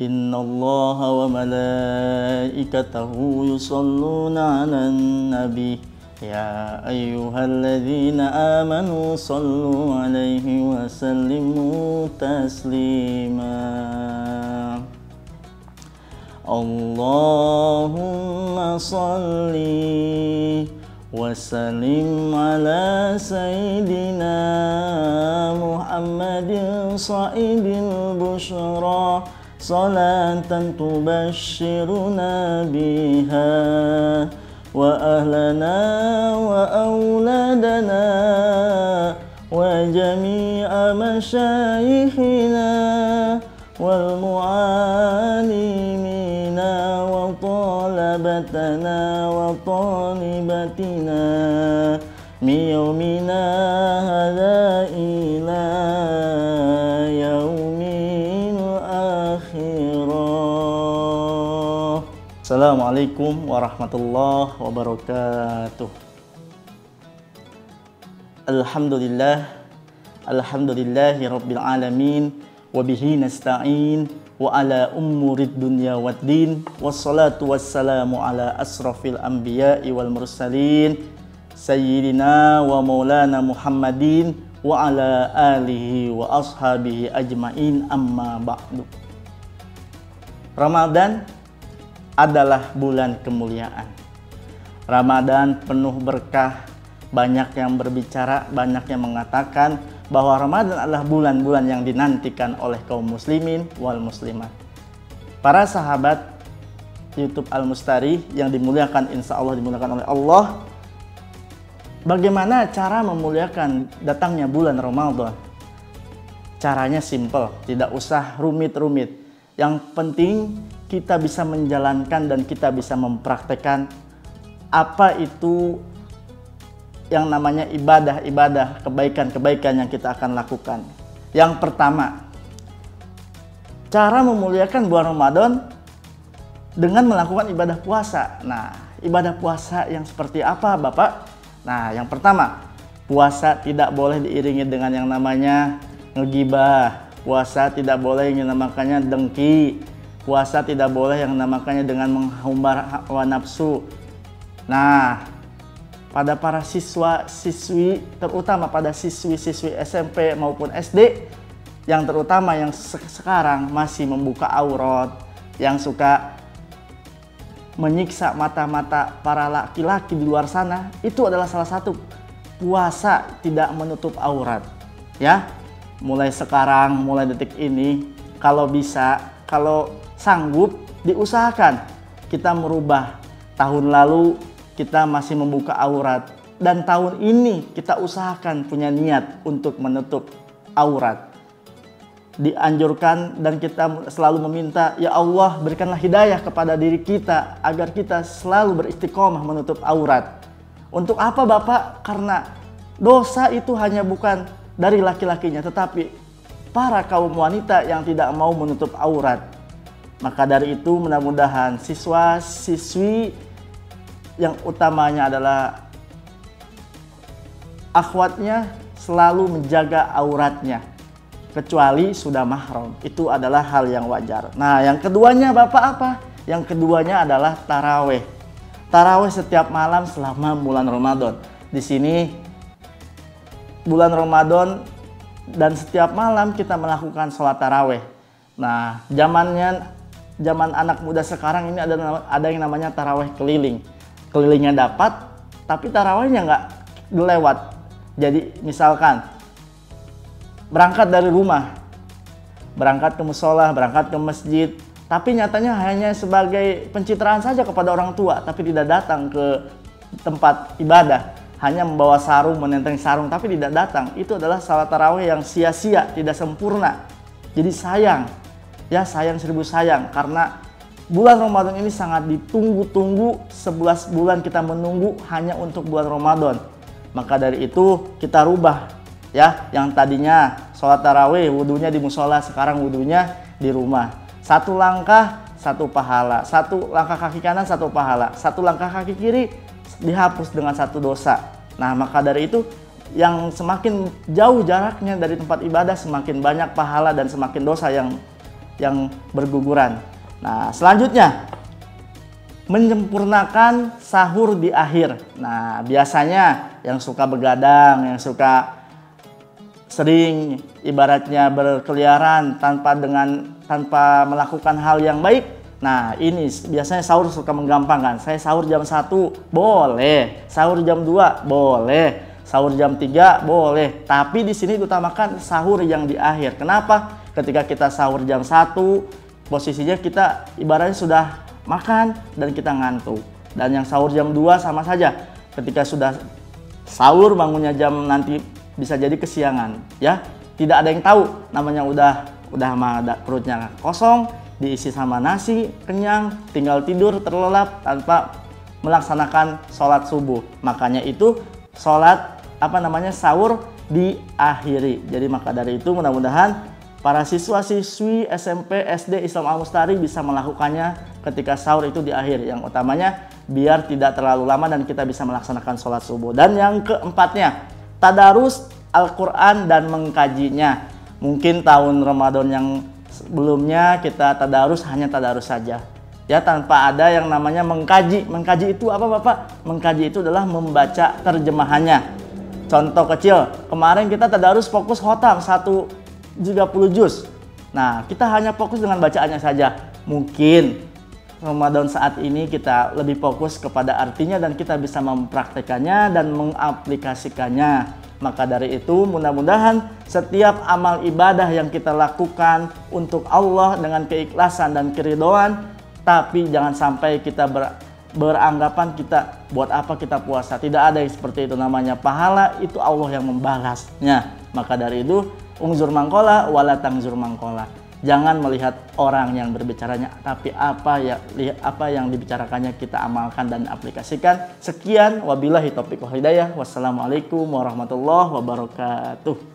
Innallaha wa malaikatahu yusholluna 'alan nabi ya ayyuhalladzina amanu shallu 'alaihi wa sallimu taslima. Allahumma shalli wa sallim ala sayyidina Muhammadin sa'ibil busyra salatan tubashshiruna biha wa ahlana wa auladana wa jami'a masyayikhina wal mu'allimina wa talabatana wa talibatina min yaumina hadha ila yaumil akhirah. Assalamualaikum warahmatullahi wabarakatuh. Alhamdulillahi rabbil alamin wa bihi nasta'in wa ala umurid dunya waddin wassalatu wassalamu ala asrafil anbiya'i wal mursalin sayyidina wa maulana Muhammadin wa ala alihi wa ashabihi ajmain, amma ba'du. Ramadan adalah bulan kemuliaan. Ramadan penuh berkah. Banyak yang berbicara, banyak yang mengatakan bahwa Ramadan adalah bulan-bulan yang dinantikan oleh kaum muslimin wal muslimat. Para sahabat YouTube Al-Mustari yang dimuliakan, insya Allah dimuliakan oleh Allah. Bagaimana cara memuliakan datangnya bulan Ramadan? Caranya simple, tidak usah rumit-rumit. Yang penting kita bisa menjalankan dan kita bisa mempraktekkan apa itu yang namanya ibadah-ibadah, kebaikan-kebaikan yang kita akan lakukan. Yang pertama, cara memuliakan bulan Ramadan dengan melakukan ibadah puasa. Nah, ibadah puasa yang seperti apa, Bapak? Nah, yang pertama, puasa tidak boleh diiringi dengan yang namanya ngegibah. Puasa tidak boleh yang namanya dengki. Puasa tidak boleh yang namanya dengan menghumbar hawa nafsu. Nah, pada para siswa-siswi, terutama pada siswi-siswi SMP maupun SD, yang terutama yang sekarang masih membuka aurat, yang suka menyiksa mata-mata para laki-laki di luar sana, itu adalah salah satu puasa tidak menutup aurat. Ya, mulai sekarang, mulai detik ini, kalau bisa, kalau sanggup, diusahakan kita merubah. Tahun lalu kita masih membuka aurat, dan tahun ini kita usahakan punya niat untuk menutup aurat. Dianjurkan dan kita selalu meminta, ya Allah berikanlah hidayah kepada diri kita agar kita selalu beristiqomah menutup aurat. Untuk apa, Bapak? Karena dosa itu hanya bukan dari laki-lakinya, tetapi para kaum wanita yang tidak mau menutup aurat. Maka dari itu mudah-mudahan siswa-siswi yang utamanya adalah akhwatnya selalu menjaga auratnya, kecuali sudah mahram. Itu adalah hal yang wajar. Nah, yang keduanya, Bapak, apa? Yang keduanya adalah taraweh. Taraweh setiap malam selama bulan Ramadan. Di sini bulan Ramadan dan setiap malam kita melakukan sholat taraweh. Nah, zaman anak muda sekarang ini ada yang namanya taraweh keliling. Kelilingnya dapat, tapi tarawihnya nggak lewat. Jadi misalkan berangkat dari rumah, berangkat ke musola, berangkat ke masjid, tapi nyatanya hanya sebagai pencitraan saja kepada orang tua, tapi tidak datang ke tempat ibadah, hanya membawa sarung, menenteng sarung, tapi tidak datang. Itu adalah salat tarawih yang sia-sia, tidak sempurna. Jadi sayang, ya sayang seribu sayang, karena bulan Ramadan ini sangat ditunggu-tunggu. 11 bulan kita menunggu hanya untuk bulan Ramadan. Maka dari itu kita rubah, ya, yang tadinya sholat tarawih wudunya di musola, sekarang wudunya di rumah. Satu langkah satu pahala, satu langkah kaki kanan satu pahala, satu langkah kaki kiri dihapus dengan satu dosa. Nah, maka dari itu yang semakin jauh jaraknya dari tempat ibadah, semakin banyak pahala dan semakin dosa yang yang berguguran. Nah, selanjutnya menyempurnakan sahur di akhir. Nah, biasanya yang suka begadang, yang suka sering ibaratnya berkeliaran tanpa melakukan hal yang baik. Nah, ini biasanya sahur suka menggampangkan. Saya sahur jam 1 boleh, sahur jam 2 boleh, sahur jam 3 boleh. Tapi di sini diutamakan sahur yang di akhir. Kenapa? Ketika kita sahur jam 1, posisinya kita ibaratnya sudah makan dan kita ngantuk. Dan yang sahur jam 2 sama saja. Ketika sudah sahur bangunnya jam nanti bisa jadi kesiangan, ya. Tidak ada yang tahu, namanya udah perutnya kosong, diisi sama nasi, kenyang, tinggal tidur terlelap tanpa melaksanakan sholat subuh. Makanya itu sholat sahur diakhiri. Jadi maka dari itu mudah-mudahan para siswa-siswi SMP, SD Islam Al Mustari bisa melakukannya ketika sahur itu di akhir. Yang utamanya biar tidak terlalu lama dan kita bisa melaksanakan sholat subuh. Dan yang keempatnya, tadarus Al-Quran dan mengkajinya. Mungkin tahun Ramadan yang sebelumnya kita tadarus hanya tadarus saja, ya, tanpa ada yang namanya mengkaji. Mengkaji itu apa Bapak? Mengkaji itu adalah membaca terjemahannya. Contoh kecil, kemarin kita tadarus fokus khotam 30 juz. Nah, kita hanya fokus dengan bacaannya saja. Mungkin Ramadan saat ini kita lebih fokus kepada artinya dan kita bisa mempraktekannya dan mengaplikasikannya. Maka dari itu mudah-mudahan setiap amal ibadah yang kita lakukan untuk Allah dengan keikhlasan dan keridhaan, tapi jangan sampai kita beranggapan kita buat apa kita puasa. Tidak ada yang seperti itu, namanya pahala itu Allah yang membalasnya. Maka dari itu ungzur mangkola wala tangzur mangkola. Jangan melihat orang yang berbicaranya, tapi apa yang dibicarakannya kita amalkan dan aplikasikan. Sekian, wabillahi taufiq wal hidayah. Wassalamualaikum warahmatullahi wabarakatuh.